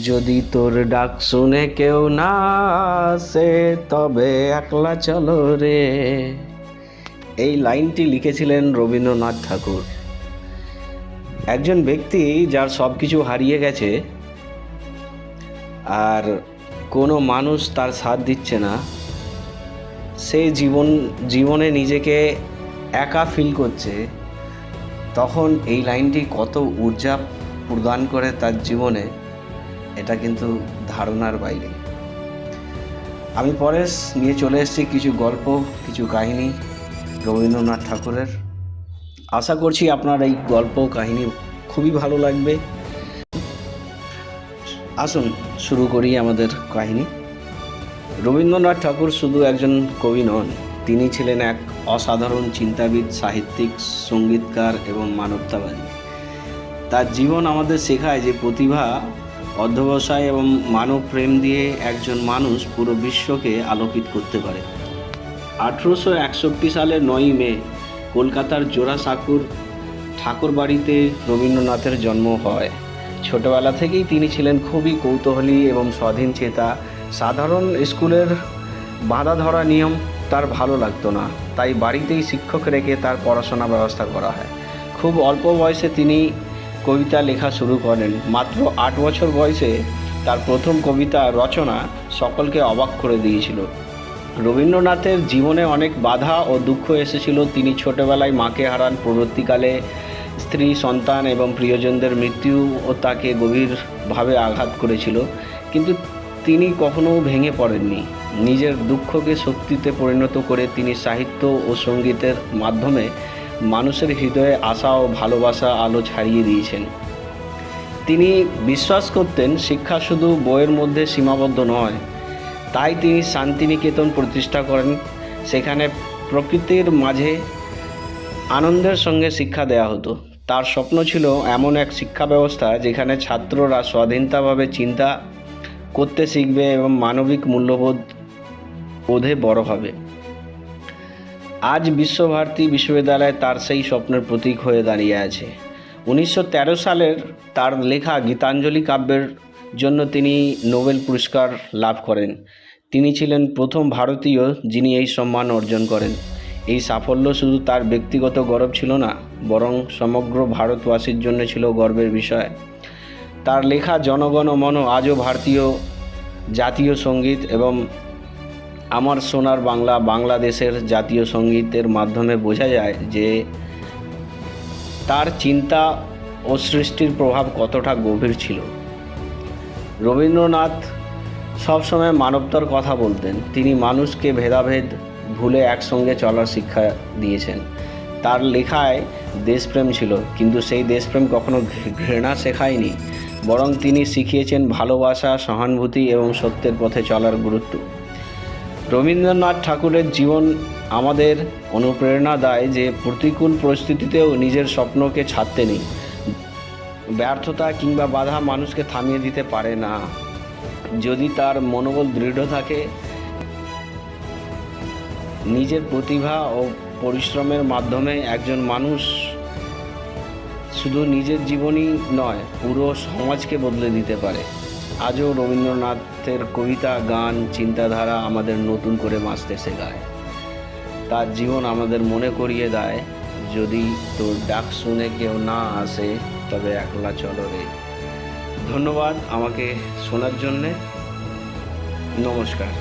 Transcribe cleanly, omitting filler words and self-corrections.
যদি তোর ডাক শুনে কেউ না আসে তবে একলা চলো রে। এই লাইনটি লিখেছিলেন রবীন্দ্রনাথ ঠাকুর। একজন ব্যক্তি যার সব কিছু হারিয়ে গেছে আর কোনো মানুষ তার সাথ দিচ্ছে না, সে জীবনে নিজেকে একা ফিল করছে, তখন এই লাইনটি কত ঊর্জা প্রদান করে তার জীবনে, এটা কিন্তু ধারণার বাইরে। আমি পরে নিয়ে চলে এসেছি কিছু গল্প, কিছু কাহিনী রবীন্দ্রনাথ ঠাকুরের। আশা করছি আপনার এই গল্প কাহিনী খুবই ভালো লাগবে। আসুন শুরু করি আমাদের কাহিনী। রবীন্দ্রনাথ ঠাকুর শুধু একজন কবি নন, তিনি ছিলেন এক অসাধারণ চিন্তাবিদ, সাহিত্যিক, সঙ্গীতকার এবং মানবতাবাদী। তার জীবন আমাদের শেখায় যে প্রতিভা, অধ্যবসায় এবং মানব প্রেম দিয়ে একজন মানুষ পুরো বিশ্বকে আলোকিত করতে পারে। 1861 সালের 9ই মে কলকাতার জোড়াসাঁকোর ঠাকুরবাড়িতে রবীন্দ্রনাথের জন্ম হয়। ছোটবেলা থেকেই তিনি ছিলেন খুবই কৌতূহলী এবং স্বাধীনচেতা। সাধারণ স্কুলের বাঁধা ধরা নিয়ম তার ভালো লাগতো না, তাই বাড়িতেই শিক্ষক রেখে তার পড়াশোনা ব্যবস্থা করা হয়। খুব অল্প বয়সে তিনি কবিতা লেখা শুরু করেন। মাত্র 8 বছর বয়সে তার প্রথম কবিতা রচনা সকলকে অবাক করে দিয়েছিল। রবীন্দ্রনাথের জীবনে অনেক বাধা ও দুঃখ এসেছিল। তিনি ছোটবেলায় মাকে হারান, পরবর্তীকালে স্ত্রী, সন্তান এবং প্রিয়জনদের মৃত্যু ও তাকে গভীরভাবে আঘাত করেছিল, কিন্তু তিনি কখনো ভেঙে পড়েননি। নিজের দুঃখকে শক্তিতে পরিণত করে তিনি সাহিত্য ও সঙ্গীতের মাধ্যমে মানুষের হৃদয়ে আশা ও ভালোবাসা আলো ছাড়িয়ে দিয়েছেন। তিনি বিশ্বাস করতেন শিক্ষা শুধু বইয়ের মধ্যে সীমাবদ্ধ নয়, তাই তিনি শান্তিনিকেতন প্রতিষ্ঠা করেন। সেখানে প্রকৃতির মাঝে আনন্দের সঙ্গে শিক্ষা দেওয়া হতো। তার স্বপ্ন ছিল এমন এক শিক্ষা ব্যবস্থা যেখানে ছাত্ররা স্বাধীনতাভাবে চিন্তা করতে শিখবে এবং মানবিক মূল্যবোধ বোধে বড় হবে। আজ বিশ্বভারতী বিশ্ববিদ্যালয় তার সেই স্বপ্নের প্রতীক হয়ে দাঁড়িয়ে আছে। 1913 সালের তার লেখা গীতাঞ্জলি কাব্যের জন্য তিনি নোবেল পুরস্কার লাভ করেন। তিনি ছিলেন প্রথম ভারতীয় যিনি এই সম্মান অর্জন করেন। এই সাফল্য শুধু তার ব্যক্তিগত গৌরব ছিল না, বরং সমগ্র ভারতবাসীর জন্য ছিল গর্বের বিষয়। তার লেখা জনগণ মন আজও ভারতীয় জাতীয় সঙ্গীত এবং আমার সোনার বাংলা বাংলাদেশের জাতীয় সঙ্গীতের মাধ্যমে বোঝা যায় যে তার চিন্তা ও সৃষ্টির প্রভাব কতটা গভীর ছিল। রবীন্দ্রনাথ সবসময় মানবতার কথা বলতেন। তিনি মানুষকে ভেদাভেদ ভুলে একসঙ্গে চলার শিক্ষা দিয়েছেন। তার লেখায় দেশপ্রেম ছিল, কিন্তু সেই দেশপ্রেম কখনো ঘৃণা শেখায়নি, বরং তিনি শিখিয়েছেন ভালোবাসা, সহানুভূতি এবং সত্যের পথে চলার গুরুত্ব। রবীন্দ্রনাথ ঠাকুরের জীবন আমাদের অনুপ্রেরণা দেয় যে প্রতিকূল পরিস্থিতিতেও নিজের স্বপ্নকে ছাড়তে নেই। ব্যর্থতা কিংবা বাধা মানুষকে থামিয়ে দিতে পারে না, যদি তার মনোবল দৃঢ় থাকে। নিজের প্রতিভা ও পরিশ্রমের মাধ্যমে একজন মানুষ শুধু নিজের জীবনই নয়, পুরো সমাজকে বদলে দিতে পারে। আজও রবীন্দ্রনাথের কবিতা, গান, চিন্তাধারা আমাদের নতুন করে বাঁচতে শেখায়। তার জীবন আমাদের মনে করিয়ে দেয়, যদি তোর ডাক শুনে কেউ না আসে তবে একলা চলো রে। ধন্যবাদ আমাকে শোনার জন্যে। নমস্কার।